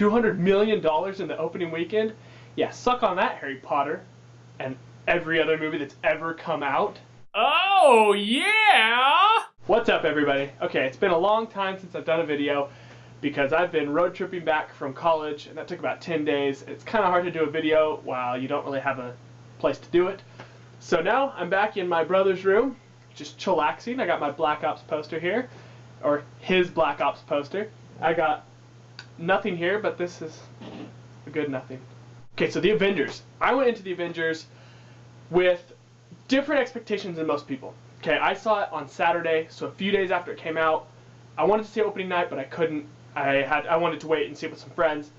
$200 million in the opening weekend? Yeah, suck on that, Harry Potter. And every other movie that's ever come out. Oh, yeah! What's up, everybody? Okay, it's been a long time since I've done a video because I've been road tripping back from college, and that took about 10 days. It's kind of hard to do a video while you don't really have a place to do it. So now I'm back in my brother's room, just chillaxing. I got my Black Ops poster here, or his Black Ops poster. I got nothing here, but this is a good nothing. Okay, so the Avengers. I went into the Avengers with different expectations than most people. Okay, I saw it on Saturday, so a few days after it came out. I wanted to see opening night, but I couldn't. I wanted to wait and see it with some friends.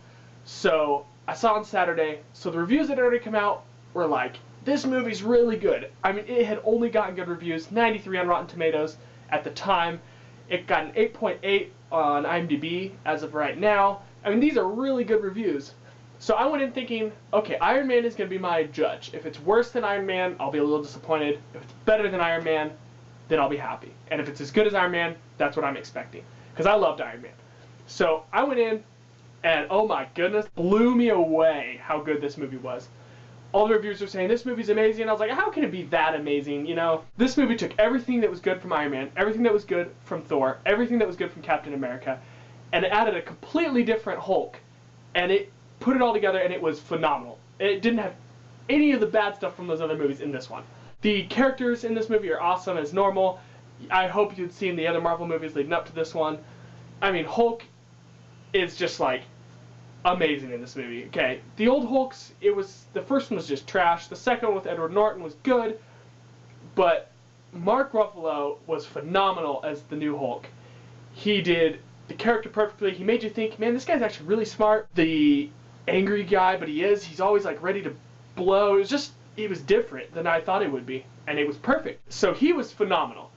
So I saw it on Saturday. So the reviews that had already come out were like, this movie's really good. I mean, it had only gotten good reviews, 93 on Rotten Tomatoes at the time. It got an 8.8 on IMDb as of right now. I mean, these are really good reviews. So I went in thinking, okay, Iron Man is going to be my judge. If it's worse than Iron Man, I'll be a little disappointed. If it's better than Iron Man, then I'll be happy. And if it's as good as Iron Man, that's what I'm expecting. Because I loved Iron Man. So I went in, and oh my goodness, blew me away how good this movie was. All the reviews were saying, this movie's amazing. I was like, how can it be that amazing, you know? This movie took everything that was good from Iron Man, everything that was good from Thor, everything that was good from Captain America, and it added a completely different Hulk. And it put it all together, and it was phenomenal. It didn't have any of the bad stuff from those other movies in this one. The characters in this movie are awesome as normal. I hope you'd seen the other Marvel movies leading up to this one. I mean, Hulk is just like amazing in this movie. Okay, the old Hulks, the first one was just trash. The second one with Edward Norton was good, but Mark Ruffalo was phenomenal as the new Hulk. He did the character perfectly. He made you think, man, this guy's actually really smart. The angry guy, but he's always like ready to blow. It was different than I thought it would be, and it was perfect. So he was phenomenal.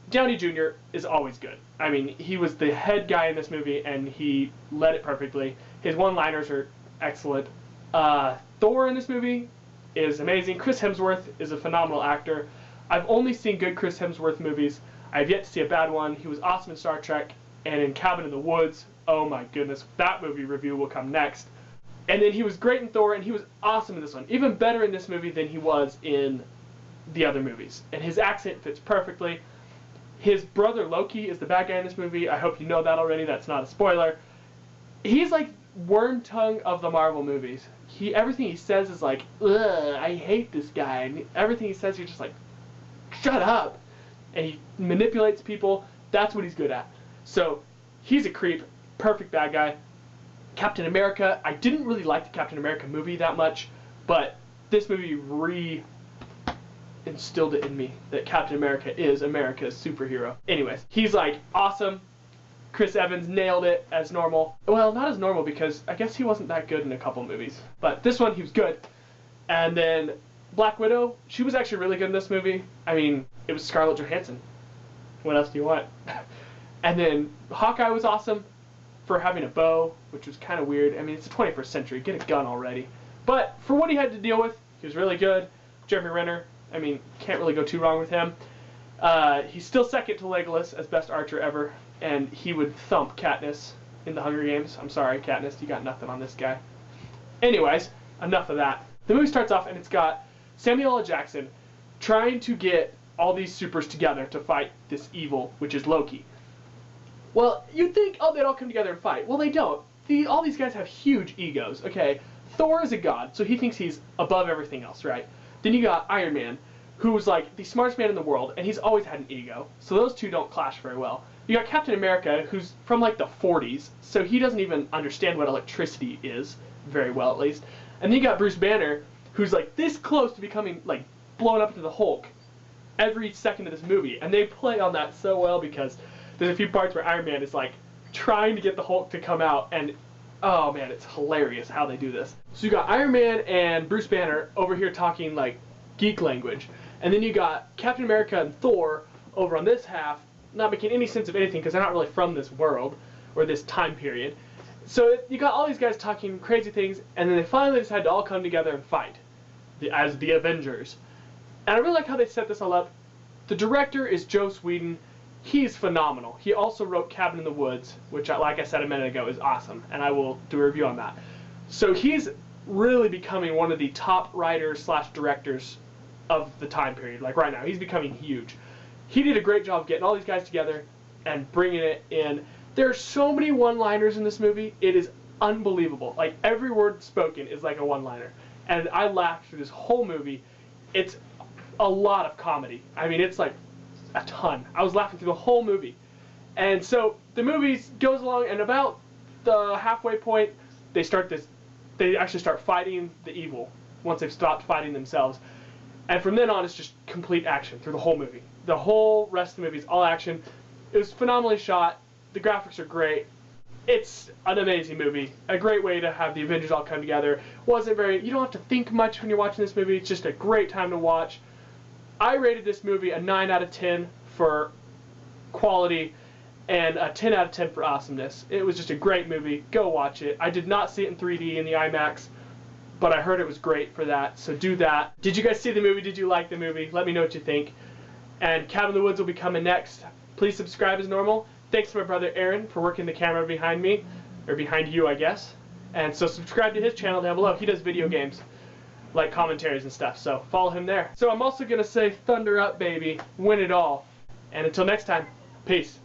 Downey Jr. is always good. I mean, he was the head guy in this movie, and he led it perfectly. His one-liners are excellent. Thor in this movie is amazing. Chris Hemsworth is a phenomenal actor. I've only seen good Chris Hemsworth movies. I've yet to see a bad one. He was awesome in Star Trek and in Cabin in the Woods. Oh my goodness, that movie review will come next. And then he was great in Thor, and he was awesome in this one. Even better in this movie than he was in the other movies. And his accent fits perfectly. His brother Loki is the bad guy in this movie. I hope you know that already. That's not a spoiler. He's like Wormtongue of the Marvel movies. Everything he says is like, ugh, I hate this guy. And everything he says, you're just like, shut up. And he manipulates people. That's what he's good at. So he's a creep. Perfect bad guy. Captain America. I didn't really like the Captain America movie that much, but this movie instilled it in me that Captain America is America's superhero. Anyways, he's like awesome. Chris Evans nailed it as normal. Well, not as normal because I guess he wasn't that good in a couple movies. But this one, he was good. And then Black Widow, she was actually really good in this movie. I mean, it was Scarlett Johansson. What else do you want? And then Hawkeye was awesome for having a bow, which was kind of weird. I mean, it's the 21st century. Get a gun already. But for what he had to deal with, he was really good. Jeremy Renner, I mean, can't really go too wrong with him. He's still second to Legolas as best archer ever, and he would thump Katniss in the Hunger Games. I'm sorry, Katniss, you got nothing on this guy. Anyways, enough of that. The movie starts off, and it's got Samuel L. Jackson trying to get all these supers together to fight this evil, which is Loki. Well, you'd think, oh, they'd all come together and fight. Well, they don't. All these guys have huge egos, okay? Thor is a god, so he thinks he's above everything else, right? Then you got Iron Man, who's like the smartest man in the world, and he's always had an ego. So those two don't clash very well. You got Captain America, who's from like the 40s, so he doesn't even understand what electricity is, very well at least. And then you got Bruce Banner, who's like this close to becoming like blown up into the Hulk every second of this movie. And they play on that so well because there's a few parts where Iron Man is like trying to get the Hulk to come out, and oh man, it's hilarious how they do this. So you got Iron Man and Bruce Banner over here talking like geek language. And then you got Captain America and Thor over on this half, not making any sense of anything because they're not really from this world or this time period. So you got all these guys talking crazy things, and then they finally decide to all come together and fight as the Avengers. And I really like how they set this all up. The director is Joss Whedon. He's phenomenal. He also wrote Cabin in the Woods, which, like I said a minute ago, is awesome, and I will do a review on that. So he's really becoming one of the top writers / directors of the time period. Like right now, he's becoming huge. He did a great job getting all these guys together and bringing it in. There are so many one-liners in this movie. It is unbelievable. Like every word spoken is like a one-liner. And I laughed through this whole movie. It's a lot of comedy. I mean, it's like a ton. I was laughing through the whole movie. And so the movie goes along, and about the halfway point, they actually start fighting the evil once they've stopped fighting themselves. And from then on, it's just complete action through the whole movie. The whole rest of the movie is all action. It was phenomenally shot. The graphics are great. It's an amazing movie. A great way to have the Avengers all come together. You don't have to think much when you're watching this movie. It's just a great time to watch. I rated this movie a 9 out of 10 for quality and a 10 out of 10 for awesomeness. It was just a great movie. Go watch it. I did not see it in 3D in the IMAX, but I heard it was great for that, so do that. Did you guys see the movie? Did you like the movie? Let me know what you think. And Cabin in the Woods will be coming next. Please subscribe as normal. Thanks to my brother Aaron for working the camera behind me, or behind you, I guess. And so subscribe to his channel down below. He does video games, like commentaries and stuff, so follow him there. So I'm also going to say thunder up, baby. Win it all. And until next time, peace.